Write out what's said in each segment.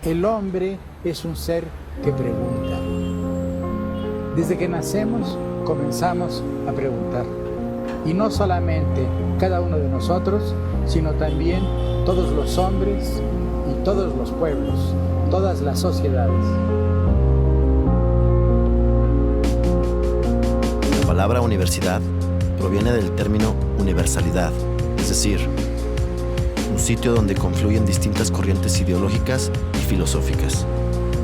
El hombre es un ser que pregunta. Desde que nacemos comenzamos a preguntar. Y no solamente cada uno de nosotros, sino también todos los hombres y todos los pueblos, todas las sociedades. La palabra universidad proviene del término universalidad, es decir, un sitio donde confluyen distintas corrientes ideológicas y filosóficas,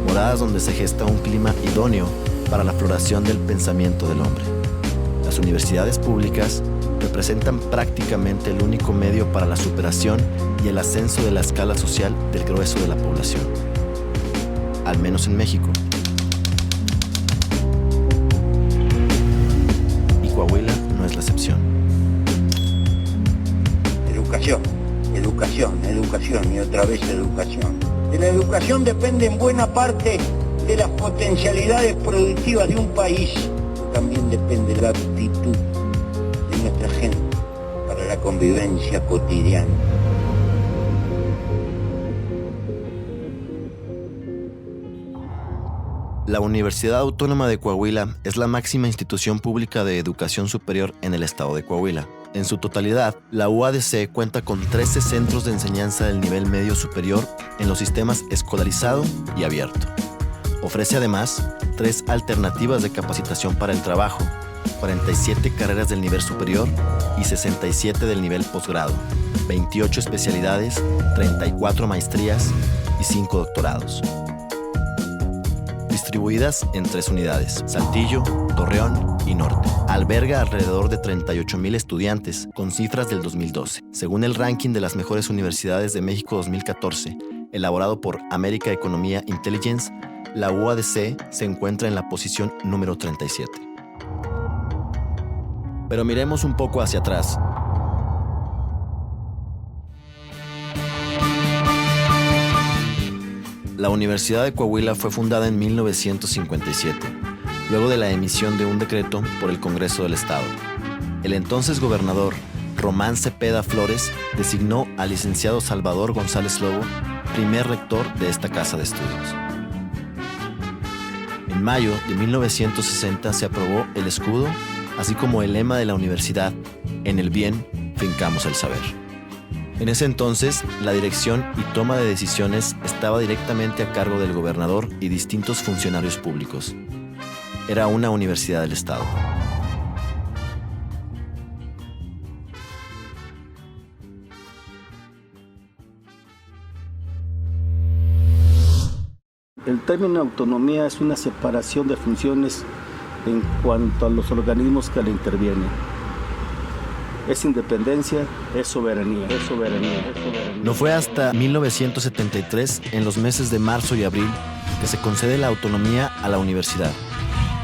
moradas donde se gesta un clima idóneo para la floración del pensamiento del hombre. Las universidades públicas representan prácticamente el único medio para la superación y el ascenso de la escala social del grueso de la población, al menos en México. Y Coahuila no es la excepción. Educación y otra vez educación. De la educación depende en buena parte de las potencialidades productivas de un país. También depende de la actitud de nuestra gente para la convivencia cotidiana. La Universidad Autónoma de Coahuila es la máxima institución pública de educación superior en el estado de Coahuila. En su totalidad, la UADC cuenta con 13 centros de enseñanza del nivel medio superior en los sistemas escolarizado y abierto. Ofrece además 3 alternativas de capacitación para el trabajo, 47 carreras del nivel superior y 67 del nivel posgrado, 28 especialidades, 34 maestrías y 5 doctorados. Distribuidas en 3 unidades, Saltillo, Torreón y Norte. Alberga alrededor de 38,000 estudiantes, con cifras del 2012. Según el ranking de las mejores universidades de México 2014, elaborado por América Economía Intelligence, la UADC se encuentra en la posición número 37. Pero miremos un poco hacia atrás. La Universidad de Coahuila fue fundada en 1957, luego de la emisión de un decreto por el Congreso del Estado. El entonces gobernador, Román Cepeda Flores, designó al licenciado Salvador González Lobo primer rector de esta casa de estudios. En mayo de 1960 se aprobó el escudo, así como el lema de la universidad: en el bien, fincamos el saber. En ese entonces, la dirección y toma de decisiones estaba directamente a cargo del gobernador y distintos funcionarios públicos. Era una universidad del Estado. El término autonomía es una separación de funciones en cuanto a los organismos que le intervienen. Es independencia, es soberanía. No fue hasta 1973, en los meses de marzo y abril, que se concede la autonomía a la universidad,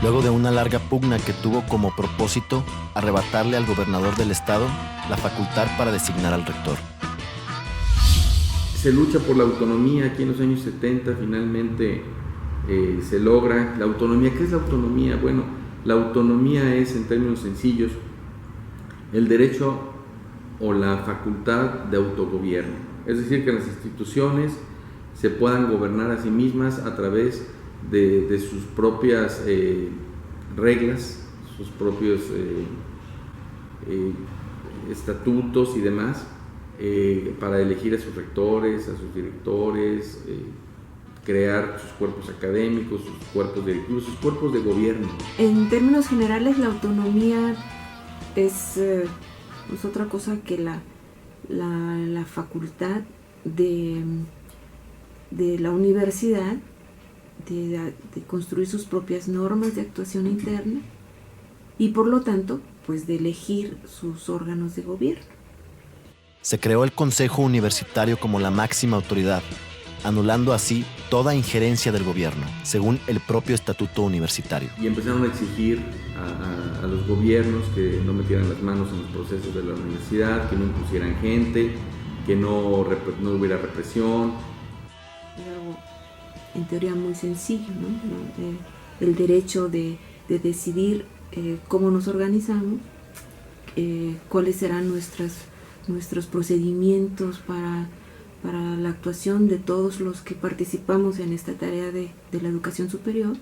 luego de una larga pugna que tuvo como propósito arrebatarle al gobernador del estado la facultad para designar al rector. Se lucha por la autonomía. Aquí en los años 70 finalmente se logra la autonomía. ¿Qué es la autonomía? Bueno, la autonomía es, en términos sencillos, el derecho o la facultad de autogobierno. Es decir, que las instituciones se puedan gobernar a sí mismas a través de sus propias reglas, sus propios estatutos y demás, para elegir a sus rectores, a sus directores, crear sus cuerpos académicos, sus cuerpos directivos, sus cuerpos de gobierno. En términos generales, la autonomía es otra cosa que la facultad de la universidad de construir sus propias normas de actuación interna y, por lo tanto, pues de elegir sus órganos de gobierno. Se creó el Consejo Universitario como la máxima autoridad, anulando así toda injerencia del gobierno, según el propio estatuto universitario. Y empezaron a exigir a los gobiernos que no metieran las manos en los procesos de la universidad, que no impusieran gente, que no hubiera represión. Es algo, en teoría, muy sencillo, ¿no? El derecho de decidir cómo nos organizamos, cuáles serán nuestros procedimientos la actuación de todos los que participamos en esta tarea de la educación superior,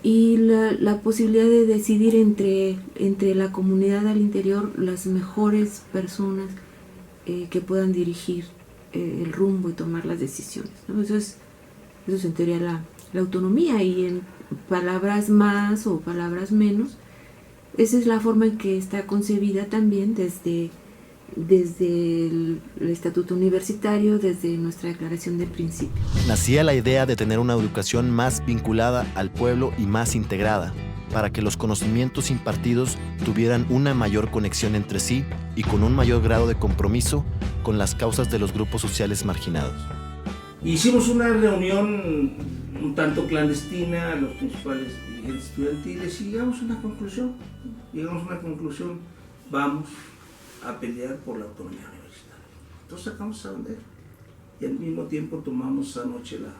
y la posibilidad de decidir entre la comunidad al interior las mejores personas que puedan dirigir el rumbo y tomar las decisiones, ¿no? Eso es en teoría la autonomía, y en palabras más o palabras menos, esa es la forma en que está concebida también desde el estatuto universitario, desde nuestra declaración de principios. Nacía la idea de tener una educación más vinculada al pueblo y más integrada, para que los conocimientos impartidos tuvieran una mayor conexión entre sí y con un mayor grado de compromiso con las causas de los grupos sociales marginados. Hicimos una reunión un tanto clandestina, los principales dirigentes estudiantiles, y llegamos a una conclusión. Vamos a pelear por la autonomía universitaria. Entonces sacamos esa bandera y al mismo tiempo tomamos esa noche la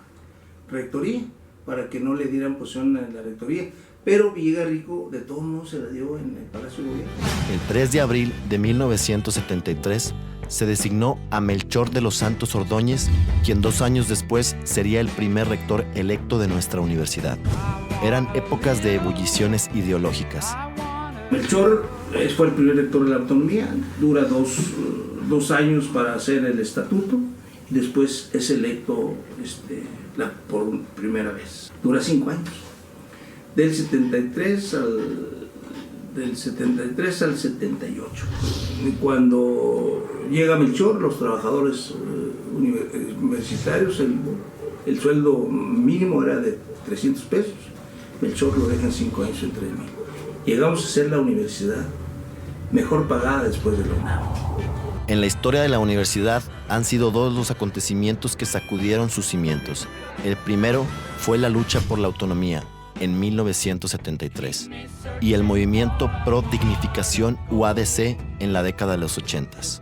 rectoría para que no le dieran posición en la rectoría, pero Villegas Rico de todos modos se la dio en el Palacio de Gobierno. El 3 de abril de 1973 se designó a Melchor de los Santos Ordóñez, quien 2 años después sería el primer rector electo de nuestra universidad. Eran épocas de ebulliciones ideológicas. Melchor fue el primer rector de la autonomía, dura dos años para hacer el estatuto, y después es electo por primera vez. Dura 5 años, del 73 al 78. Y cuando llega Melchor, los trabajadores universitarios, el sueldo mínimo era de 300 pesos. Melchor lo deja en 5 años en 3,000. Llegamos a ser la universidad mejor pagada después de la UNAM. En la historia de la universidad han sido 2 los acontecimientos que sacudieron sus cimientos. El primero fue la lucha por la autonomía en 1973 y el movimiento Pro Dignificación UADC en la década de los 80s.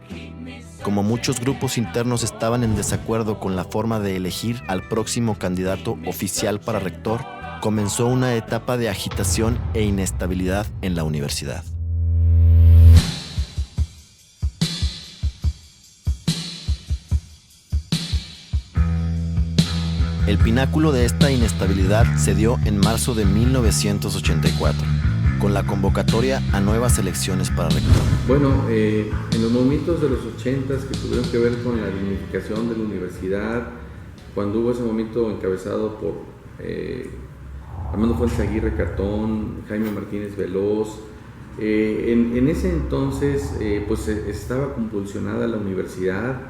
Como muchos grupos internos estaban en desacuerdo con la forma de elegir al próximo candidato oficial para rector, comenzó una etapa de agitación e inestabilidad en la universidad. El pináculo de esta inestabilidad se dio en marzo de 1984, con la convocatoria a nuevas elecciones para rector. Bueno, en los movimientos de los 80s que tuvieron que ver con la dignificación de la universidad, cuando hubo ese movimiento encabezado por Armando Fuentes Aguirre Catón, Jaime Martínez Veloz, en ese entonces pues estaba compulsionada la universidad.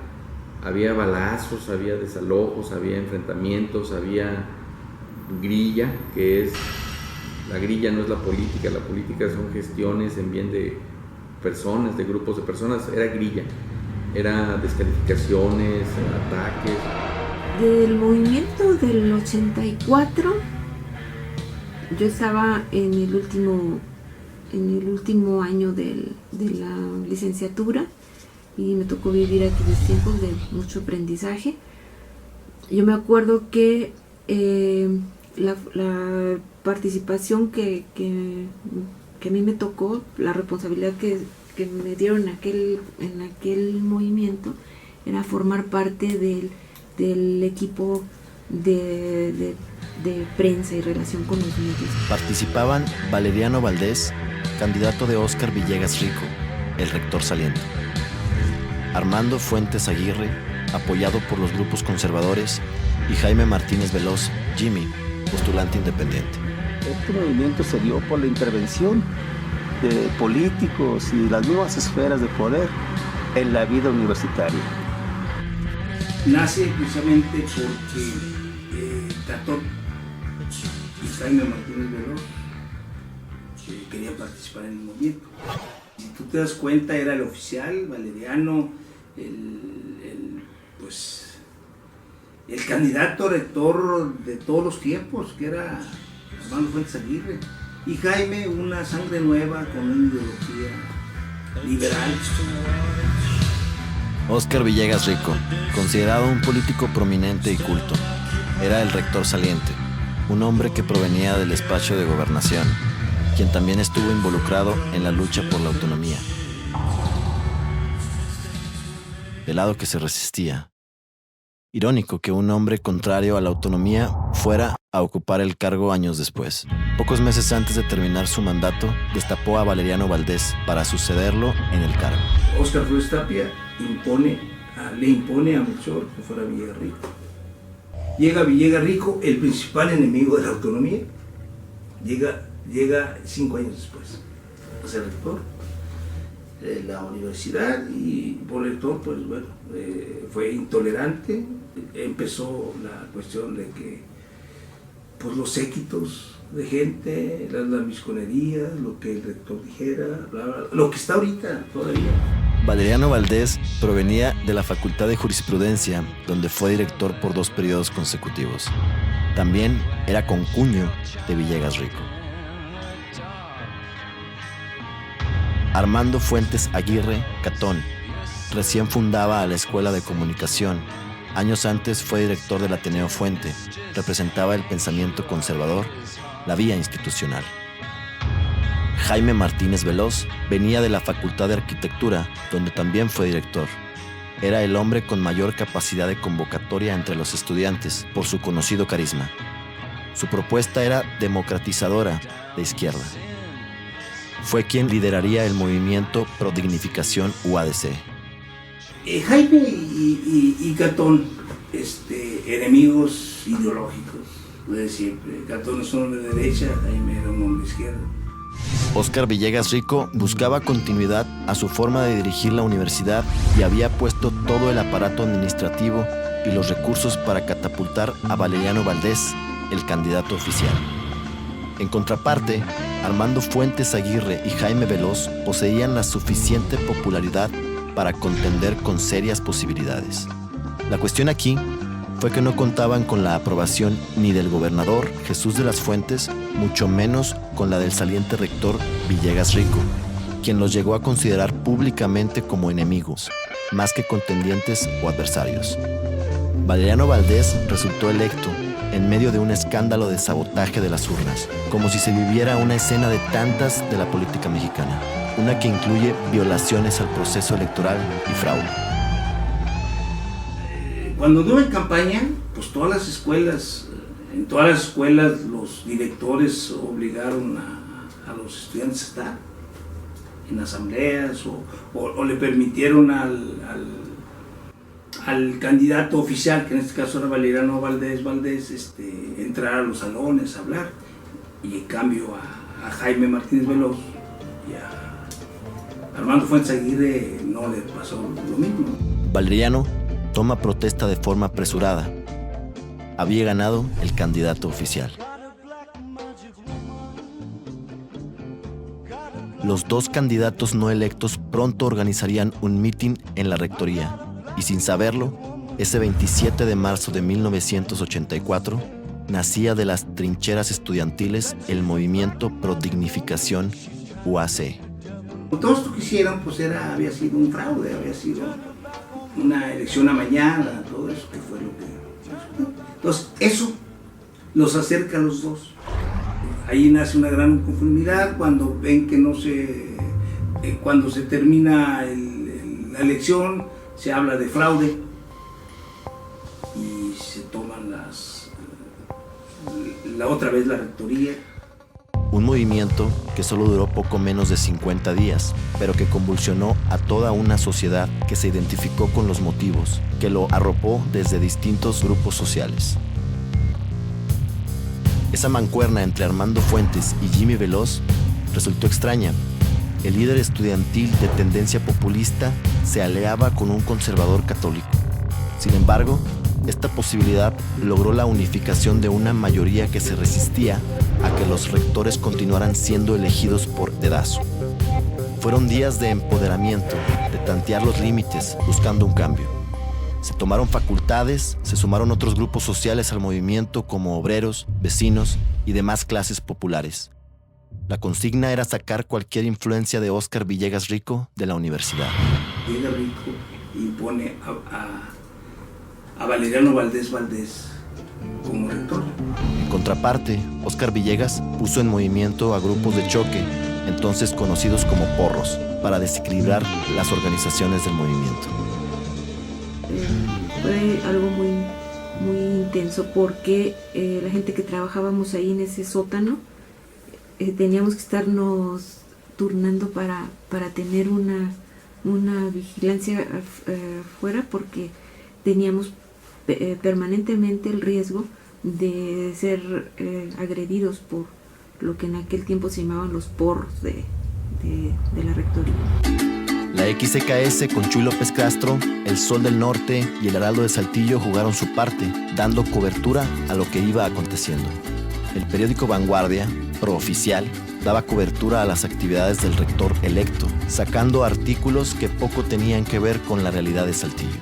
Había balazos, había desalojos, había enfrentamientos, había grilla, que es... La grilla no es la política son gestiones en bien de personas, de grupos de personas. Era grilla, era descalificaciones, ataques. Del movimiento del 84, yo estaba en el último año de la licenciatura, y me tocó vivir aquellos tiempos de mucho aprendizaje. Yo me acuerdo que la participación que a mí me tocó, la responsabilidad que me dieron en aquel movimiento, era formar parte del equipo de prensa y relación con los medios. Participaban Valeriano Valdés, candidato de Óscar Villegas Rico, el rector saliente; Armando Fuentes Aguirre, apoyado por los grupos conservadores; y Jaime Martínez Veloz, Jimmy, postulante independiente. Este movimiento se dio por la intervención de políticos y las nuevas esferas de poder en la vida universitaria. Nace precisamente porque Catón y Jaime Martínez Veloz querían participar en el movimiento. Si tú te das cuenta, era el oficial, Valeriano, el candidato rector de todos los tiempos, que era Armando Fuentes Aguirre, y Jaime, una sangre nueva con una ideología liberal. Óscar Villegas Rico, considerado un político prominente y culto, era el rector saliente, un hombre que provenía del despacho de gobernación, quien también estuvo involucrado en la lucha por la autonomía. pelado que se resistía. Irónico que un hombre contrario a la autonomía fuera a ocupar el cargo años después. Pocos meses antes de terminar su mandato, destapó a Valeriano Valdés para sucederlo en el cargo. Óscar Flores Tapia le impone a Melchor que fuera Villegas Rico. Llega Villegas Rico, el principal enemigo de la autonomía, llega 5 años después a ser rector de la universidad, y por rector, pues bueno, fue intolerante. Empezó la cuestión de que pues los séquitos de gente, las lambisconerías, lo que el rector dijera, bla, bla, lo que está ahorita todavía. Valeriano Valdés provenía de la Facultad de Jurisprudencia, donde fue director por 2 periodos consecutivos. También era concuño de Villegas Rico. Armando Fuentes Aguirre Catón recién fundaba a la Escuela de Comunicación. Años antes fue director del Ateneo Fuente. Representaba el pensamiento conservador, la vía institucional. Jaime Martínez Veloz venía de la Facultad de Arquitectura, donde también fue director. Era el hombre con mayor capacidad de convocatoria entre los estudiantes por su conocido carisma. Su propuesta era democratizadora, de izquierda. Fue quien lideraría el movimiento Pro Dignificación UADC. Jaime y Catón, enemigos ideológicos de siempre. Catón es un hombre de derecha, Jaime era un hombre de izquierda. Óscar Villegas Rico buscaba continuidad a su forma de dirigir la universidad y había puesto todo el aparato administrativo y los recursos para catapultar a Valeriano Valdés, el candidato oficial. En contraparte, Armando Fuentes Aguirre y Jaime Veloz poseían la suficiente popularidad para contender con serias posibilidades. La cuestión aquí fue que no contaban con la aprobación ni del gobernador Jesús de las Fuentes, mucho menos con la del saliente rector Villegas Rico, quien los llegó a considerar públicamente como enemigos, más que contendientes o adversarios. Valeriano Valdés resultó electo en medio de un escándalo de sabotaje de las urnas, como si se viviera una escena de tantas de la política mexicana, una que incluye violaciones al proceso electoral y fraude. Cuando anduve en campaña, pues en todas las escuelas los directores obligaron a los estudiantes a estar en asambleas o le permitieron al candidato oficial, que en este caso era Valeriano Valdés, entrar a los salones a hablar, y en cambio a Jaime Martínez Veloz y a Armando Fuentes Aguirre no le pasó lo mismo. Valeriano toma protesta de forma apresurada. Había ganado el candidato oficial. Los 2 candidatos no electos pronto organizarían un mitin en la rectoría, y sin saberlo, ese 27 de marzo de 1984, nacía de las trincheras estudiantiles el movimiento Pro Dignificación UAC. Todo esto que hicieron pues había sido un fraude, había sido una elección amañada, todo eso que fue lo que... Entonces eso los acerca a los dos. Ahí nace una gran conformidad cuando ven que no se... cuando se termina la elección, se habla de fraude y se toman otra vez la rectoría. Un movimiento que solo duró poco menos de 50 días, pero que convulsionó a toda una sociedad que se identificó con los motivos, que lo arropó desde distintos grupos sociales. Esa mancuerna entre Armando Fuentes y Jimmy Veloz resultó extraña. El líder estudiantil de tendencia populista se aliaba con un conservador católico. Sin embargo, esta posibilidad logró la unificación de una mayoría que se resistía a que los rectores continuaran siendo elegidos por dedazo. Fueron días de empoderamiento, de tantear los límites, buscando un cambio. Se tomaron facultades, se sumaron otros grupos sociales al movimiento como obreros, vecinos y demás clases populares. La consigna era sacar cualquier influencia de Óscar Villegas Rico de la universidad. Villegas Rico impone a Valeriano Valdés como rector. En contraparte, Óscar Villegas puso en movimiento a grupos de choque, entonces conocidos como porros, para desequilibrar las organizaciones del movimiento. Fue algo muy, muy intenso porque la gente que trabajábamos ahí en ese sótano teníamos que estarnos turnando para tener una vigilancia fuera, porque teníamos permanentemente el riesgo de ser agredidos por lo que en aquel tiempo se llamaban los porros de la rectoría. La XCKS con Chuy López Castro, El Sol del Norte y el Heraldo de Saltillo jugaron su parte, dando cobertura a lo que iba aconteciendo. El periódico Vanguardia, prooficial, daba cobertura a las actividades del rector electo, sacando artículos que poco tenían que ver con la realidad de Saltillo.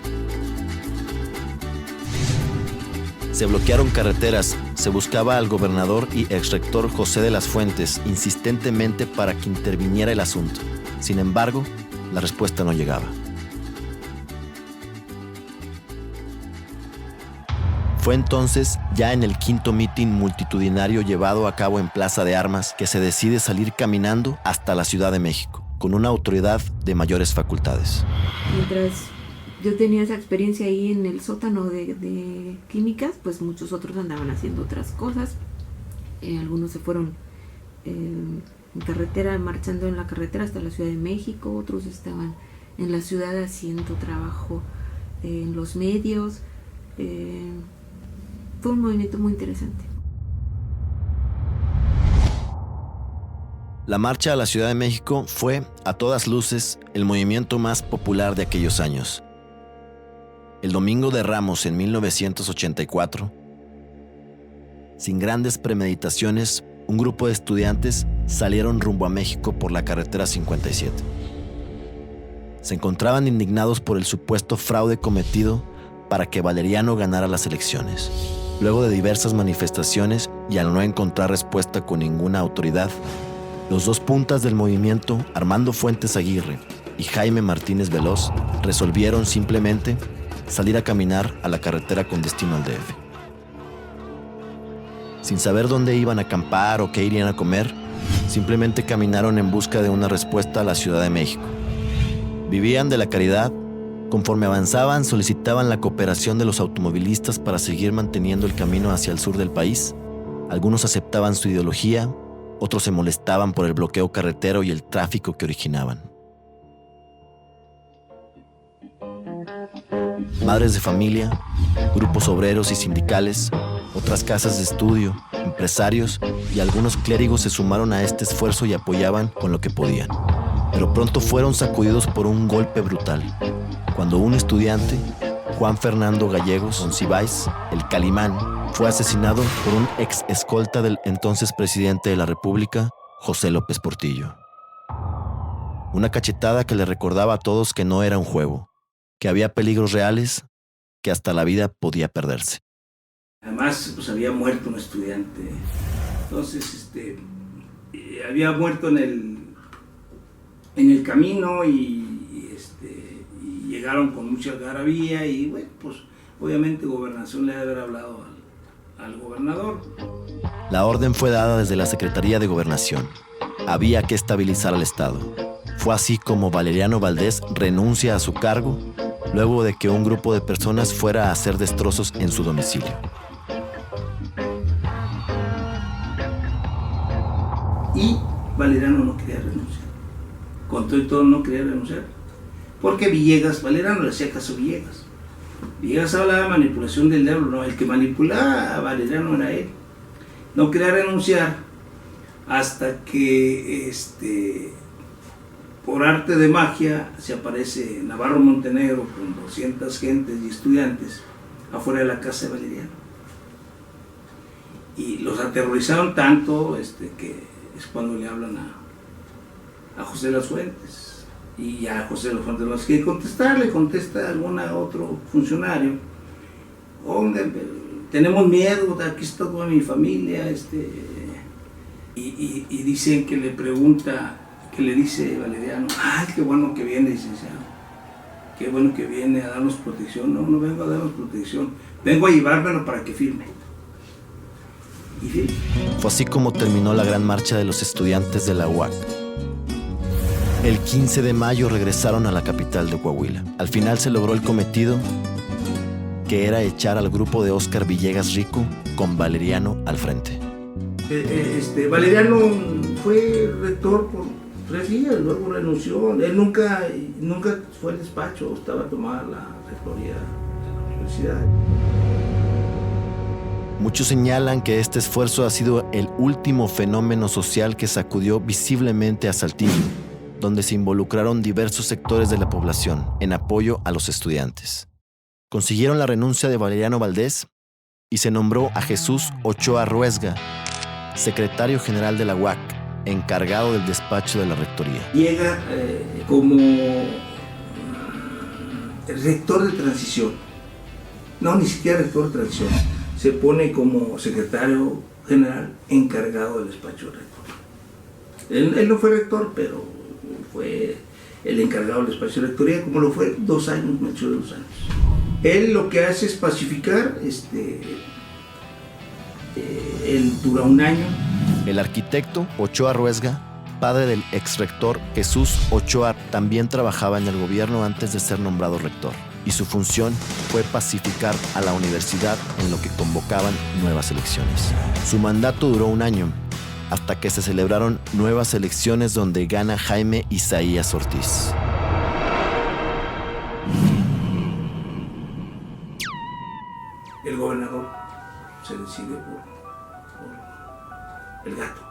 Se bloquearon carreteras, se buscaba al gobernador y exrector José de las Fuentes insistentemente para que interviniera el asunto. Sin embargo, la respuesta no llegaba. Fue entonces, ya en el quinto mitin multitudinario llevado a cabo en Plaza de Armas, que se decide salir caminando hasta la Ciudad de México, con una autoridad de mayores facultades. Mientras yo tenía esa experiencia ahí en el sótano de químicas, pues muchos otros andaban haciendo otras cosas. Algunos se fueron en carretera, marchando en la carretera hasta la Ciudad de México, otros estaban en la ciudad haciendo trabajo en los medios. Fue un movimiento muy interesante. La marcha a la Ciudad de México fue, a todas luces, el movimiento más popular de aquellos años. El Domingo de Ramos en 1984, sin grandes premeditaciones, un grupo de estudiantes salieron rumbo a México por la carretera 57. Se encontraban indignados por el supuesto fraude cometido para que Valeriano ganara las elecciones. Luego de diversas manifestaciones y al no encontrar respuesta con ninguna autoridad, los dos puntas del movimiento, Armando Fuentes Aguirre y Jaime Martínez Veloz, resolvieron simplemente salir a caminar a la carretera con destino al DF. Sin saber dónde iban a acampar o qué irían a comer, simplemente caminaron en busca de una respuesta a la Ciudad de México. Vivían de la caridad. Conforme avanzaban, solicitaban la cooperación de los automovilistas para seguir manteniendo el camino hacia el sur del país. Algunos aceptaban su ideología, otros se molestaban por el bloqueo carretero y el tráfico que originaban. Madres de familia, grupos obreros y sindicales, otras casas de estudio, empresarios y algunos clérigos se sumaron a este esfuerzo y apoyaban con lo que podían. Pero pronto fueron sacudidos por un golpe brutal, cuando un estudiante, Juan Fernando Gallegos Monsiváis, el Calimán, fue asesinado por un ex escolta del entonces presidente de la República, José López Portillo. Una cachetada que le recordaba a todos que no era un juego, que había peligros reales, que hasta la vida podía perderse. Además, pues había muerto un estudiante. Entonces, había muerto en el camino y llegaron con mucha algarabía y bueno, pues obviamente Gobernación le debe haber hablado al gobernador. La orden fue dada desde la Secretaría de Gobernación. Había que estabilizar al Estado. Fue así como Valeriano Valdés renuncia a su cargo luego de que un grupo de personas fuera a hacer destrozos en su domicilio. Y Valeriano no quería renunciar. Con todo y todo no quería renunciar. Porque Valeriano le hacía caso a Villegas. Villegas hablaba de manipulación del diablo, no, el que manipulaba a Valeriano era él. No quería renunciar hasta que por arte de magia se aparece Navarro Montenegro con 200 gentes y estudiantes afuera de la casa de Valeriano. Y los aterrorizaron tanto que es cuando le hablan a José de las Fuentes. Y ya José de las Fuentes no quiere contestar, le contesta a algún otro funcionario. Tenemos miedo, aquí está toda mi familia. Y dicen que le pregunta, que le dice Valeriano, ay, qué bueno que viene, licenciado. Qué bueno que viene a darnos protección. No, no vengo a darnos protección, vengo a llevármelo para que firme. Y firme. Fue así como terminó la gran marcha de los estudiantes de la UAC. El 15 de mayo regresaron a la capital de Coahuila. Al final se logró el cometido que era echar al grupo de Óscar Villegas Rico con Valeriano al frente. Valeriano fue rector por 3 días, luego renunció. Él nunca fue al despacho, estaba tomada la rectoría de la universidad. Muchos señalan que este esfuerzo ha sido el último fenómeno social que sacudió visiblemente a Saltillo, donde se involucraron diversos sectores de la población en apoyo a los estudiantes. Consiguieron la renuncia de Valeriano Valdés y se nombró a Jesús Ochoa Ruesga, secretario general de la UAC, encargado del despacho de la rectoría. Llega como rector de transición. No, ni siquiera rector de transición. Se pone como secretario general encargado del despacho de rector. Él no fue rector, pero fue el encargado del despacho de rectoría, como lo fue 2 años, me echó 2 años. Él lo que hace es pacificar, él dura 1 año. El arquitecto Ochoa Ruesga, padre del exrector Jesús Ochoa, también trabajaba en el gobierno antes de ser nombrado rector, y su función fue pacificar a la universidad en lo que convocaban nuevas elecciones. Su mandato duró 1 año, hasta que se celebraron nuevas elecciones donde gana Jaime Isaías Ortiz. El gobernador se decide por el Gato.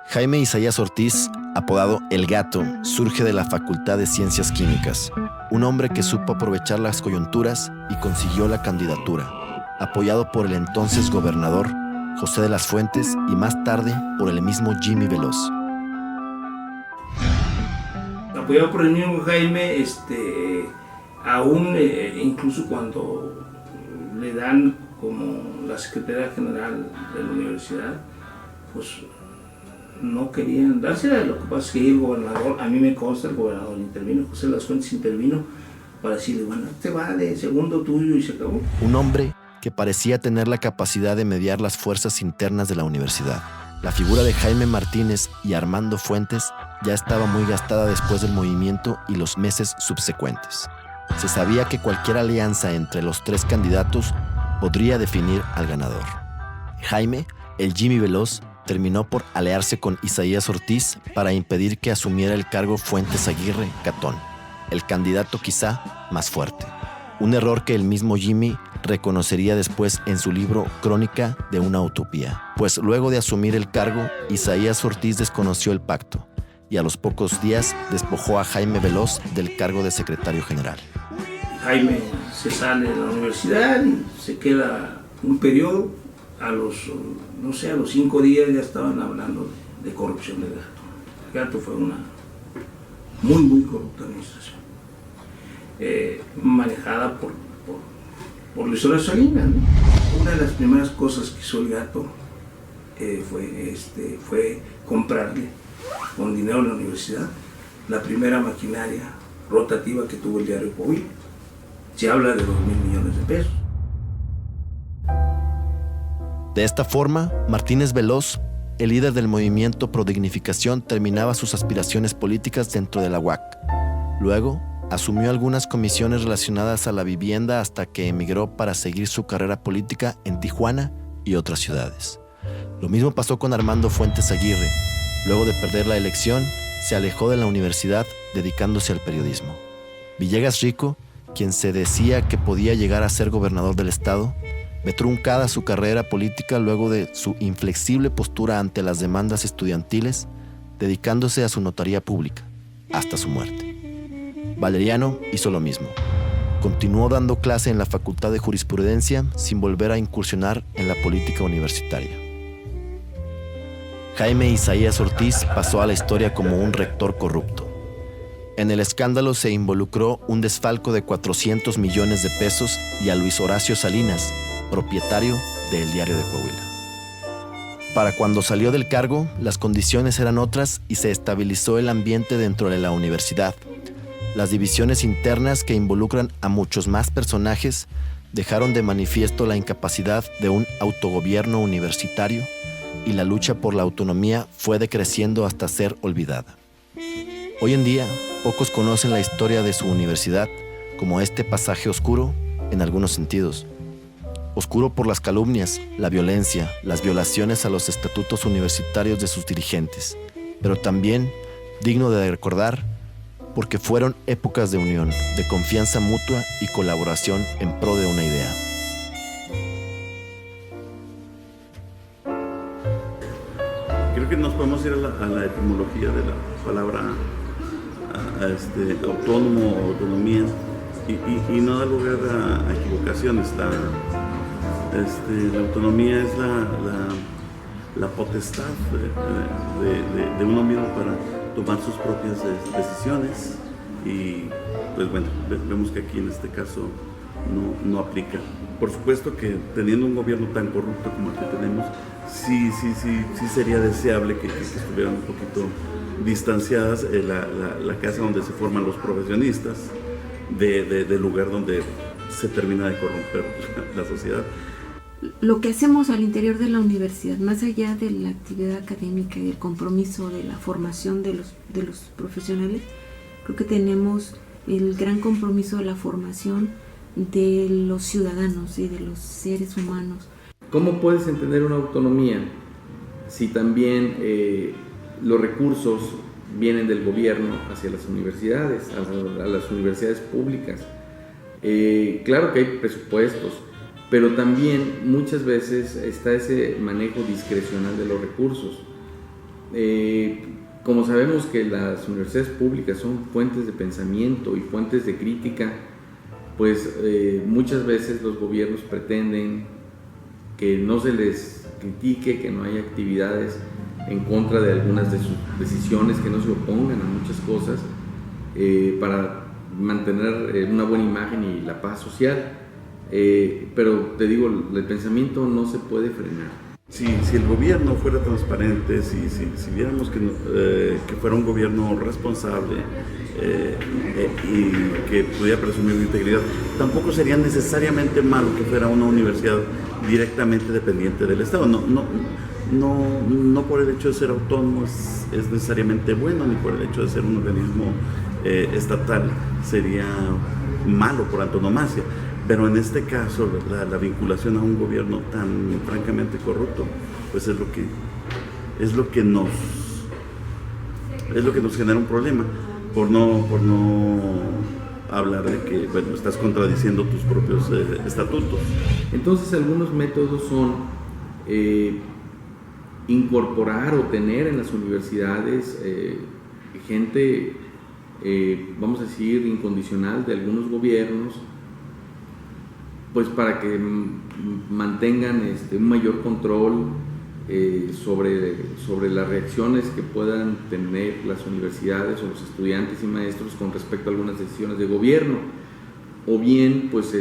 Jaime Isaías Ortiz, apodado El Gato, surge de la Facultad de Ciencias Químicas, un hombre que supo aprovechar las coyunturas y consiguió la candidatura, apoyado por el entonces gobernador José de las Fuentes y más tarde por el mismo Jimmy Veloz. Apoyado por el mismo Jaime, aún incluso cuando le dan como la Secretaría General de la universidad, pues no querían dársela. Lo que pasa es que el gobernador, a mí me consta, el gobernador intervino, José de las Fuentes intervino para decirle, bueno, te va de segundo tuyo y se acabó. Un hombre que parecía tener la capacidad de mediar las fuerzas internas de la universidad. La figura de Jaime Martínez y Armando Fuentes ya estaba muy gastada después del movimiento y los meses subsecuentes. Se sabía que cualquier alianza entre los 3 candidatos podría definir al ganador. Jaime, el Jimmy Veloz, terminó por aliarse con Isaías Ortiz para impedir que asumiera el cargo Fuentes Aguirre Catón, el candidato quizá más fuerte. Un error que el mismo Jimmy reconocería después en su libro Crónica de una utopía, pues luego de asumir el cargo, Isaías Ortiz desconoció el pacto y a los pocos días despojó a Jaime Veloz del cargo de secretario general. Jaime se sale de la universidad y se queda un periodo. A los 5 días ya estaban hablando de corrupción del Gato. El Gato fue una muy corrupta administración, manejada por Luis Horacio Salinas, ¿no? Una de las primeras cosas que hizo el Gato fue comprarle con dinero de la universidad la primera maquinaria rotativa que tuvo el diario Coahuila. Se habla de 2,000 millones de pesos. De esta forma, Martínez Veloz, el líder del movimiento Pro Dignificación, terminaba sus aspiraciones políticas dentro de la UAC. Luego, asumió algunas comisiones relacionadas a la vivienda hasta que emigró para seguir su carrera política en Tijuana y otras ciudades. Lo mismo pasó con Armando Fuentes Aguirre. Luego de perder la elección, se alejó de la universidad dedicándose al periodismo. Villegas Rico, quien se decía que podía llegar a ser gobernador del estado, ve truncada su carrera política luego de su inflexible postura ante las demandas estudiantiles, dedicándose a su notaría pública, hasta su muerte. Valeriano hizo lo mismo. Continuó dando clase en la Facultad de Jurisprudencia sin volver a incursionar en la política universitaria. Jaime Isaías Ortiz pasó a la historia como un rector corrupto. En el escándalo se involucró un desfalco de 400 millones de pesos y a Luis Horacio Salinas, propietario de El Diario de Coahuila. Para cuando salió del cargo, las condiciones eran otras y se estabilizó el ambiente dentro de la universidad. Las divisiones internas que involucran a muchos más personajes dejaron de manifiesto la incapacidad de un autogobierno universitario y la lucha por la autonomía fue decreciendo hasta ser olvidada. Hoy en día, pocos conocen la historia de su universidad, como este pasaje oscuro en algunos sentidos. Oscuro por las calumnias, la violencia, las violaciones a los estatutos universitarios de sus dirigentes, pero también digno de recordar porque fueron épocas de unión, de confianza mutua y colaboración en pro de una idea. Creo que nos podemos ir a la etimología de la palabra autónomo o autonomía y no da lugar a equivocaciones. La autonomía es la potestad de uno mismo para tomar sus propias decisiones y pues bueno, vemos que aquí en este caso no aplica. Por supuesto que teniendo un gobierno tan corrupto como el que tenemos, sí sería deseable que estuvieran un poquito distanciadas la casa donde se forman los profesionistas del lugar donde se termina de corromper la sociedad. Lo que hacemos al interior de la universidad, más allá de la actividad académica y el compromiso de la formación de los profesionales, creo que tenemos el gran compromiso de la formación de los ciudadanos y de los seres humanos. ¿Cómo puedes entender una autonomía si también los recursos vienen del gobierno hacia las universidades, a las universidades públicas? Claro que hay presupuestos, pero también muchas veces está ese manejo discrecional de los recursos. Como sabemos que las universidades públicas son fuentes de pensamiento y fuentes de crítica, pues muchas veces los gobiernos pretenden que no se les critique, que no haya actividades en contra de algunas de sus decisiones, que no se opongan a muchas cosas para mantener una buena imagen y la paz social. Pero te digo, el pensamiento no se puede frenar. Si el gobierno fuera transparente, si viéramos que fuera un gobierno responsable y que pudiera presumir de integridad, tampoco sería necesariamente malo que fuera una universidad directamente dependiente del Estado. No por el hecho de ser autónomo es necesariamente bueno, ni por el hecho de ser un organismo estatal sería malo por antonomasia. Pero en este caso, la vinculación a un gobierno tan francamente corrupto, pues es lo que nos genera un problema, por no hablar de que, bueno, estás contradiciendo tus propios estatutos. Entonces, algunos métodos son incorporar o tener en las universidades gente, vamos a decir, incondicional de algunos gobiernos, pues para que mantengan un mayor control sobre las reacciones que puedan tener las universidades o los estudiantes y maestros con respecto a algunas decisiones de gobierno, o bien pues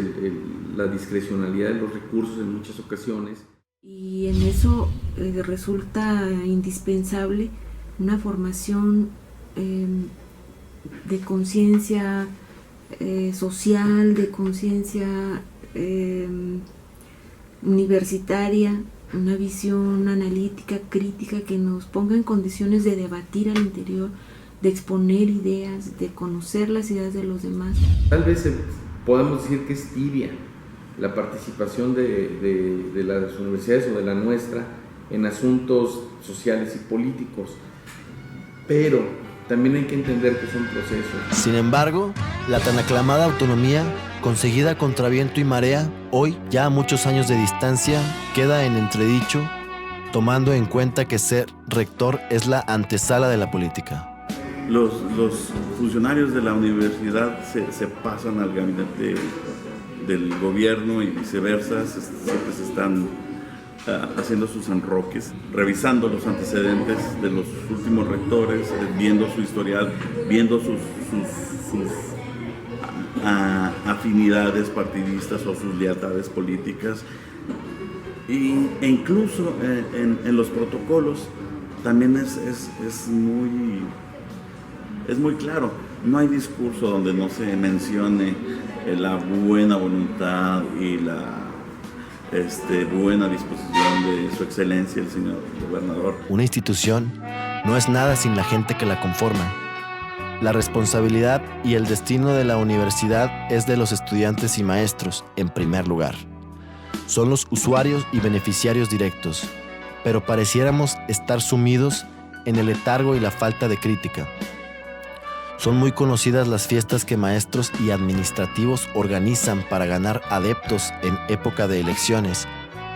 la discrecionalidad de los recursos en muchas ocasiones. Y en eso resulta indispensable una formación de conciencia social, de conciencia universitaria, una visión analítica, crítica, que nos ponga en condiciones de debatir al interior, de exponer ideas, de conocer las ideas de los demás. Tal vez podamos decir que es tibia la participación de las universidades o de la nuestra en asuntos sociales y políticos, pero también hay que entender que son procesos. Sin embargo, la tan aclamada autonomía, conseguida contra viento y marea, hoy, ya a muchos años de distancia, queda en entredicho, tomando en cuenta que ser rector es la antesala de la política. Los funcionarios de la universidad se pasan al gabinete del gobierno y viceversa, siempre se están haciendo sus enroques, revisando los antecedentes de los últimos rectores, viendo su historial, viendo sus afinidades partidistas o sus lealtades políticas, e incluso en los protocolos también es muy claro. No hay discurso donde no se mencione la buena voluntad y la buena disposición de su excelencia el señor gobernador. Una institución no es nada sin la gente que la conforma. La responsabilidad y el destino de la universidad es de los estudiantes y maestros, en primer lugar. Son los usuarios y beneficiarios directos, pero pareciéramos estar sumidos en el letargo y la falta de crítica. Son muy conocidas las fiestas que maestros y administrativos organizan para ganar adeptos en época de elecciones,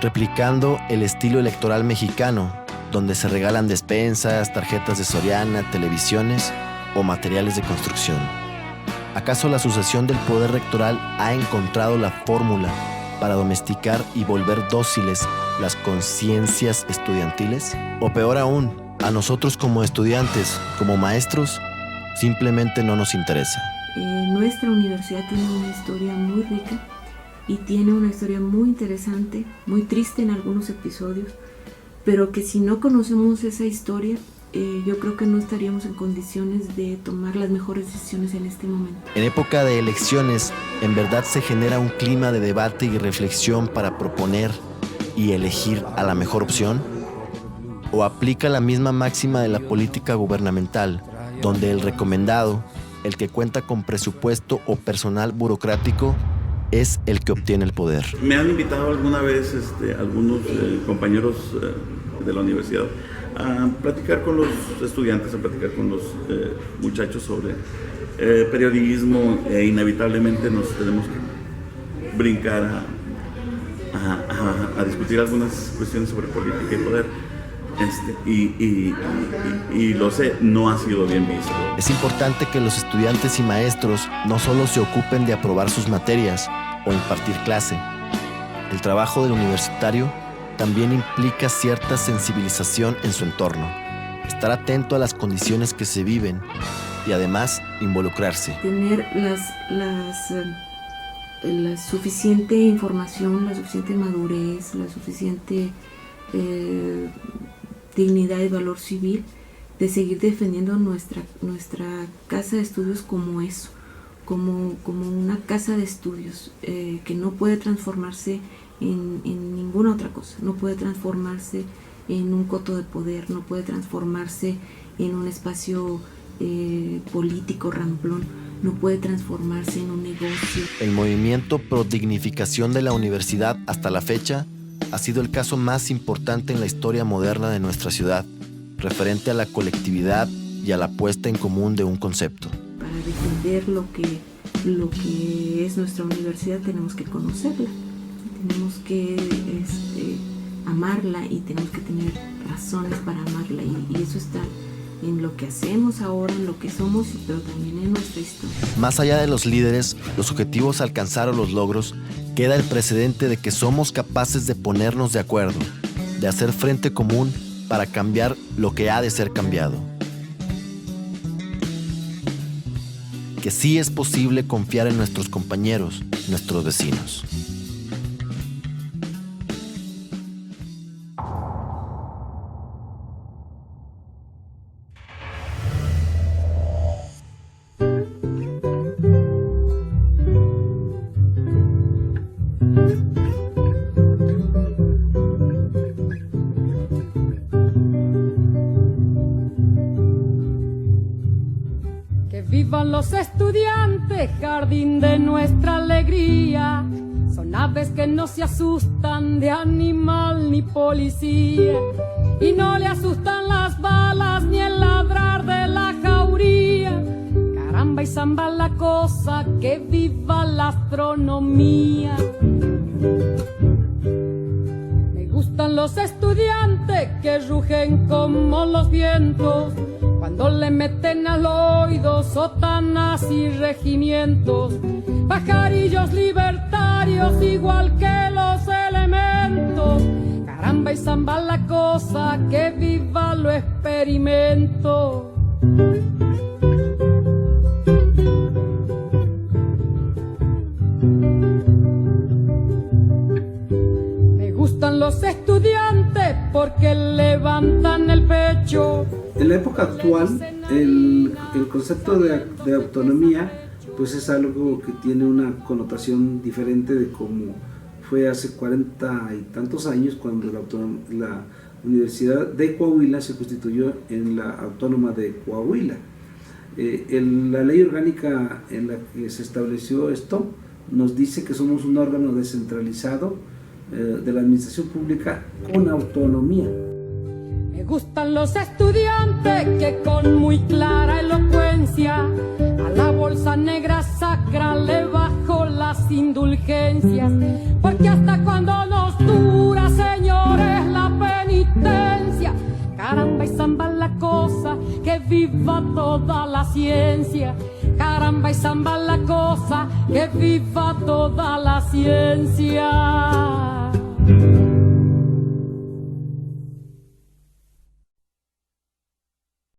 replicando el estilo electoral mexicano, donde se regalan despensas, tarjetas de Soriana, televisiones o materiales de construcción. ¿Acaso la sucesión del poder rectoral ha encontrado la fórmula para domesticar y volver dóciles las conciencias estudiantiles? O peor aún, a nosotros como estudiantes, como maestros, simplemente no nos interesa. Nuestra universidad tiene una historia muy rica y tiene una historia muy interesante, muy triste en algunos episodios, pero que si no conocemos esa historia, yo creo que no estaríamos en condiciones de tomar las mejores decisiones en este momento. En época de elecciones, ¿en verdad se genera un clima de debate y reflexión para proponer y elegir a la mejor opción? ¿O aplica la misma máxima de la política gubernamental, donde el recomendado, el que cuenta con presupuesto o personal burocrático, es el que obtiene el poder? Me han invitado alguna vez algunos compañeros de la universidad a platicar con los estudiantes, a platicar con los muchachos sobre periodismo, e inevitablemente nos tenemos que brincar a discutir algunas cuestiones sobre política y poder. Y lo sé, no ha sido bien visto. Es importante que los estudiantes y maestros no solo se ocupen de aprobar sus materias o impartir clase. El trabajo del universitario también implica cierta sensibilización en su entorno, estar atento a las condiciones que se viven y además involucrarse. Tener la suficiente información, la suficiente madurez, la suficiente dignidad y valor civil de seguir defendiendo nuestra casa de estudios como eso, como una casa de estudios que no puede transformarse en ninguna otra cosa, no puede transformarse en un coto de poder, no puede transformarse en un espacio político ramplón, no puede transformarse en un negocio. El movimiento pro dignificación de la universidad hasta la fecha ha sido el caso más importante en la historia moderna de nuestra ciudad, referente a la colectividad y a la puesta en común de un concepto. Para defender lo que es nuestra universidad tenemos que conocerla, tenemos que amarla y tenemos que tener razones para amarla y eso está en lo que hacemos ahora, en lo que somos, pero también en nuestra historia. Más allá de los líderes, los objetivos a alcanzar o los logros, queda el precedente de que somos capaces de ponernos de acuerdo, de hacer frente común para cambiar lo que ha de ser cambiado. Que sí es posible confiar en nuestros compañeros, nuestros vecinos. Vivan los estudiantes, jardín de nuestra alegría. Son aves que no se asustan de animal ni policía. Y no le asustan las balas ni el ladrar de la jauría. Caramba y zamba la cosa, que viva la astronomía. Me gustan los estudiantes que rugen como los vientos, cuando le meten al oído sotanas y regimientos, pajarillos libertarios igual que los elementos. Caramba y zamba la cosa, que viva lo experimento. Me gustan los estudiantes porque levantan el pecho. En la época actual, el concepto de autonomía pues es algo que tiene una connotación diferente de como fue hace 40 y tantos años, cuando la Universidad de Coahuila se constituyó en la Autónoma de Coahuila. La ley orgánica en la que se estableció esto nos dice que somos un órgano descentralizado de la administración pública con autonomía. Me gustan los estudiantes que con muy clara elocuencia a la bolsa negra sacra le bajo las indulgencias, porque hasta cuando nos dura, señores, la penitencia. Caramba y zamba la cosa, que viva toda la ciencia. Caramba y zamba la cosa, que viva toda la ciencia.